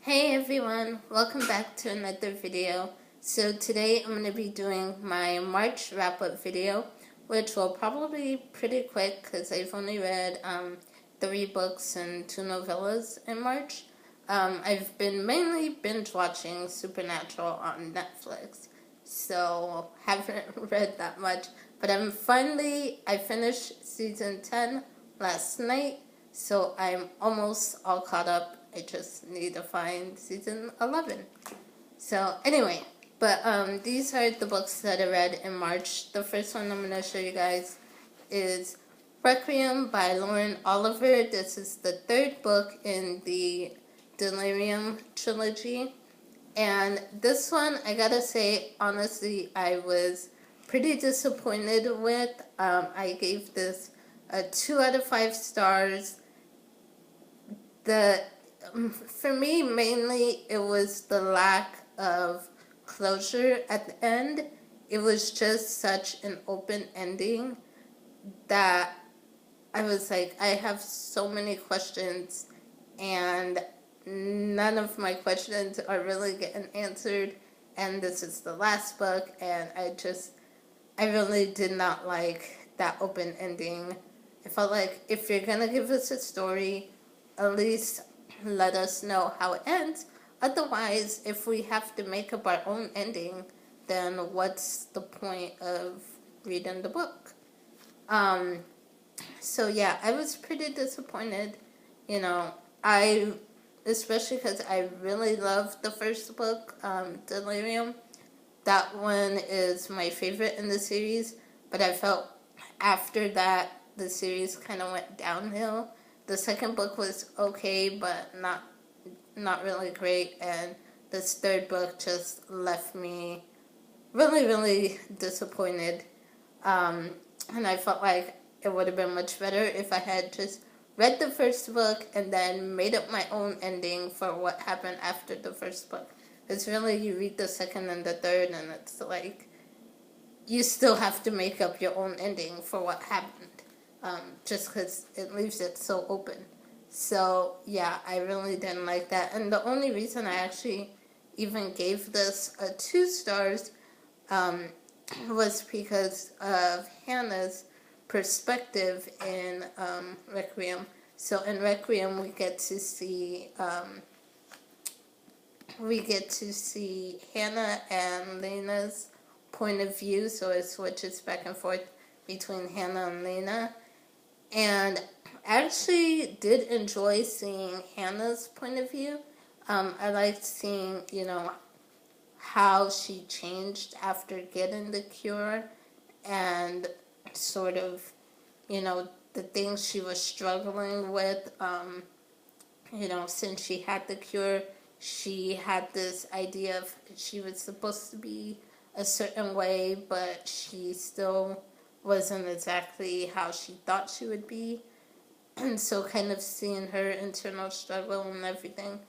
Hey everyone, welcome back to another video. So today I'm going to be doing my March wrap-up video, which will probably be pretty quick because I've only read 3 books and 2 novellas in March. I've been mainly binge watching Supernatural on Netflix, so haven't read that much. But I finished season 10 last night, so I'm almost all caught up. I just need to find season 11. So anyway, but these are the books that I read in March. The first one I'm going to show you guys is Requiem by Lauren Oliver. This is the 3rd book in the Delirium trilogy. And this one, I gotta say, honestly, I was pretty disappointed with. I gave this a 2 out of 5 stars. For me, mainly, it was the lack of closure at the end. It was just such an open ending that I was like, I have so many questions, and none of my questions are really getting answered, and this is the last book, and I really did not like that open ending. I felt like if you're gonna give us a story, at least let us know how it ends. Otherwise, if we have to make up our own ending, then what's the point of reading the book? So yeah, I was pretty disappointed. Especially because I really loved the first book, Delirium. That one is my favorite in the series, but I felt after that, the series kind of went downhill. The second book was okay, but not really great, and this 3rd book just left me really, really disappointed. And I felt like it would have been much better if I had just read the first book and then made up my own ending for what happened after the first book. It's really, you read the second and the third, and it's like, you still have to make up your own ending for what happened. Just because it leaves it so open. So, yeah, I really didn't like that. And the only reason I actually even gave this a 2 stars was because of Hannah's perspective in Requiem. So in Requiem, we get to see Hannah and Lena's point of view. So it switches back and forth between Hannah and Lena. And I actually did enjoy seeing Hannah's point of view. I liked seeing, how she changed after getting the cure, and sort of, the things she was struggling with. Since she had the cure, she had this idea of she was supposed to be a certain way, but she still wasn't exactly how she thought she would be. And so kind of seeing her internal struggle and everything,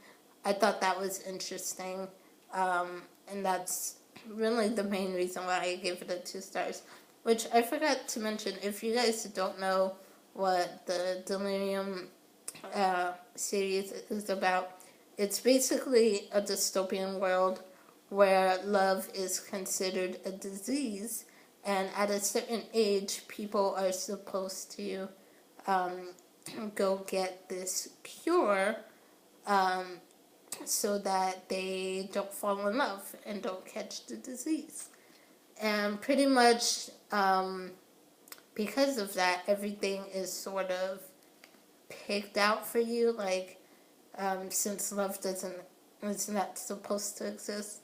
I thought that was interesting. And that's really the main reason why I gave it a 2 stars. Which I forgot to mention, if you guys don't know what the Delirium series is about, it's basically a dystopian world where love is considered a disease, and at a certain age, people are supposed to go get this cure so that they don't fall in love and don't catch the disease. And pretty much because of that, everything is sort of picked out for you. Like, since love is not supposed to exist,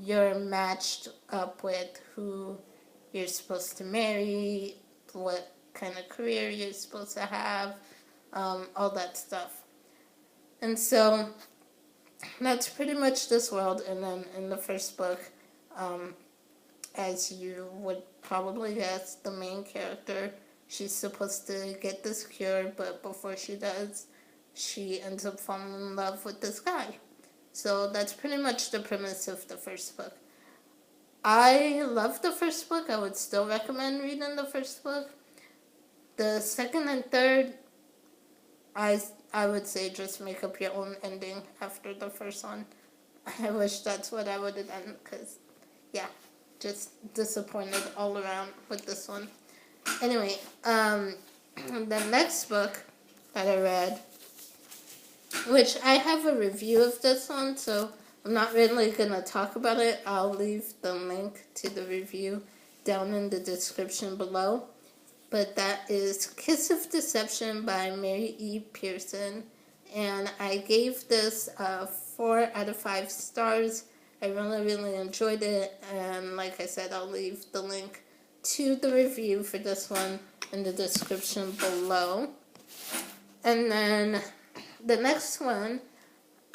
you're matched up with who you're supposed to marry, what kind of career you're supposed to have, all that stuff. And so that's pretty much this world. And then in the first book, as you would probably guess, the main character, she's supposed to get this cure, but before she does, she ends up falling in love with this guy. So that's pretty much the premise of the first book. I love the first book. I would still recommend reading the first book. The second and third, I I would say just make up your own ending after the first one. I wish that's what I would have done, because, yeah, just disappointed all around with this one. Anyway, the next book that I read, which I have a review of this one, so I'm not really going to talk about it. I'll leave the link to the review down in the description below. But that is Kiss of Deception by Mary E. Pearson. And I gave this 4 out of 5 stars. I really, really enjoyed it. And like I said, I'll leave the link to the review for this one in the description below. And then the next one,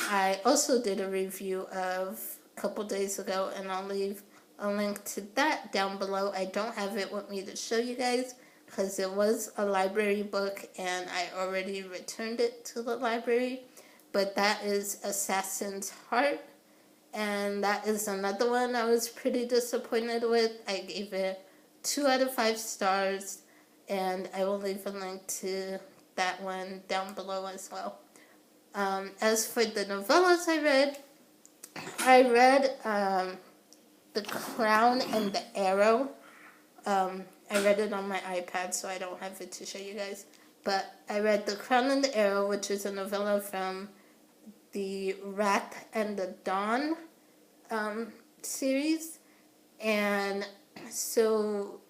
I also did a review of a couple days ago, and I'll leave a link to that down below. I don't have it with me to show you guys, because it was a library book, and I already returned it to the library. But that is Assassin's Heart, and that is another one I was pretty disappointed with. I gave it 2 out of 5 stars, and I will leave a link to that one down below as well. As for the novellas I read The Crown and the Arrow. I read it on my iPad, so I don't have it to show you guys. But I read The Crown and the Arrow, which is a novella from the Wrath and the Dawn series. And so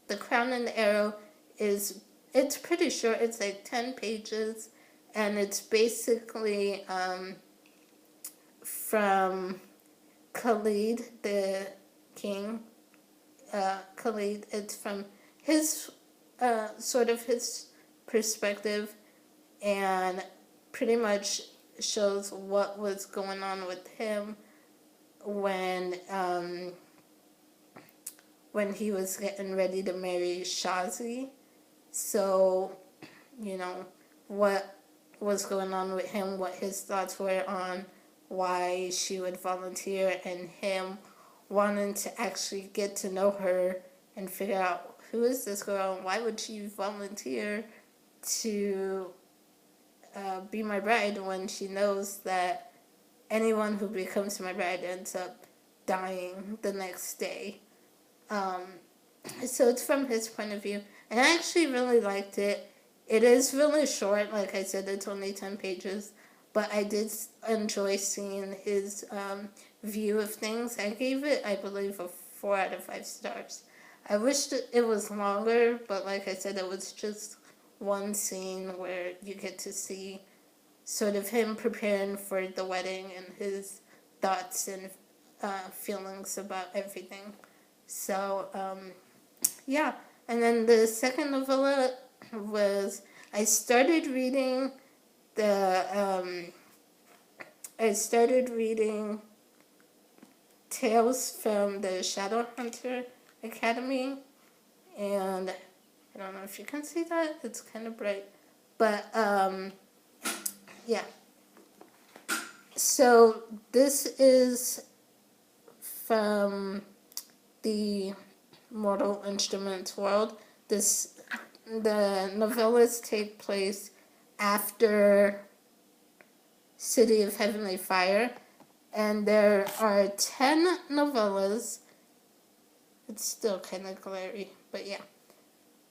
The Crown and the Arrow it's pretty short. It's like 10 pages. And it's basically from Khalid, the king. Khalid, it's from his sort of his perspective, and pretty much shows what was going on with him when he was getting ready to marry Shazi. So, you know, what was going on with him, what his thoughts were on why she would volunteer, and him wanting to actually get to know her and figure out who is this girl and why would she volunteer to be my bride when she knows that anyone who becomes my bride ends up dying the next day. So it's from his point of view, and I actually really liked it. It is really short, like I said, it's only 10 pages, but I did enjoy seeing his view of things. I gave it, I believe, a 4 out of 5 stars. I wished it was longer, but like I said, it was just one scene where you get to see sort of him preparing for the wedding and his thoughts and feelings about everything. So, yeah. And then the second novella was, I started reading Tales from the Shadowhunter Academy, and I don't know if you can see that, it's kind of bright, but yeah. So this is from the Mortal Instruments world. The novellas take place after City of Heavenly Fire, and there are 10 novellas. It's still kind of glary, but yeah.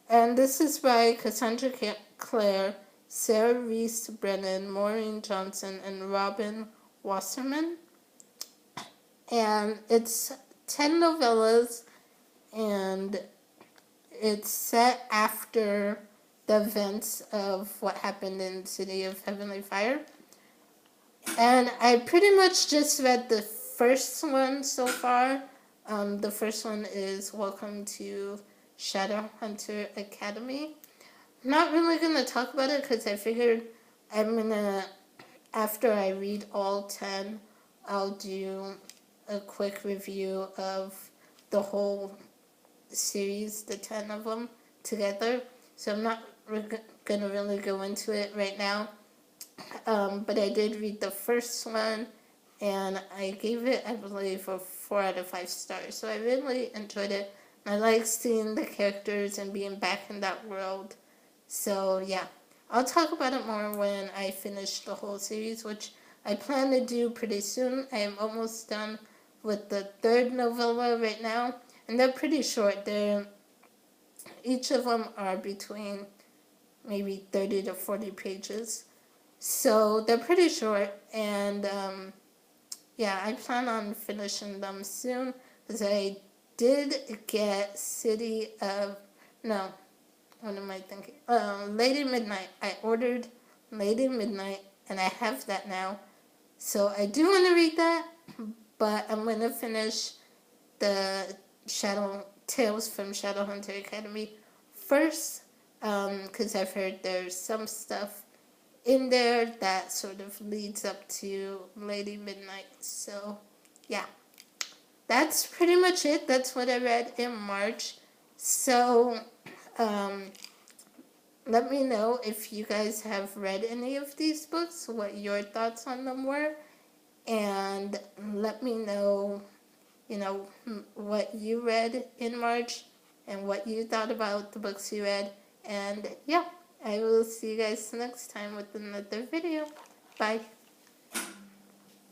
And this is by Cassandra, Clare, Sarah Rees, Brennan, Maureen Johnson, and Robin Wasserman. And it's 10 novellas, and it's set after the events of what happened in City of Heavenly Fire. And I pretty much just read the first one so far. The first one is Welcome to Shadowhunter Academy. I'm not really going to talk about it because I figured after I read all 10, I'll do a quick review of the whole series, the 10 of them together. So I'm not going to really go into it right now. But I did read the first one, and I gave it, I believe, a 4 out of 5 stars. So I really enjoyed it. I like seeing the characters and being back in that world. So yeah, I'll talk about it more when I finish the whole series, which I plan to do pretty soon. I am almost done with the third novella right now, and they're pretty short. Each of them are between maybe 30 to 40 pages. So they're pretty short, and yeah, I plan on finishing them soon because I did get City of, no, what am I thinking? Lady Midnight. I ordered Lady Midnight, and I have that now. So I do want to read that, but I'm going to finish the Tales from Shadowhunter Academy first, because I've heard there's some stuff in there that sort of leads up to Lady Midnight. So, yeah. That's pretty much it. That's what I read in March. So, let me know if you guys have read any of these books, what your thoughts on them were, and let me know, what you read in March and what you thought about the books you read. And yeah, I will see you guys next time with another video. Bye.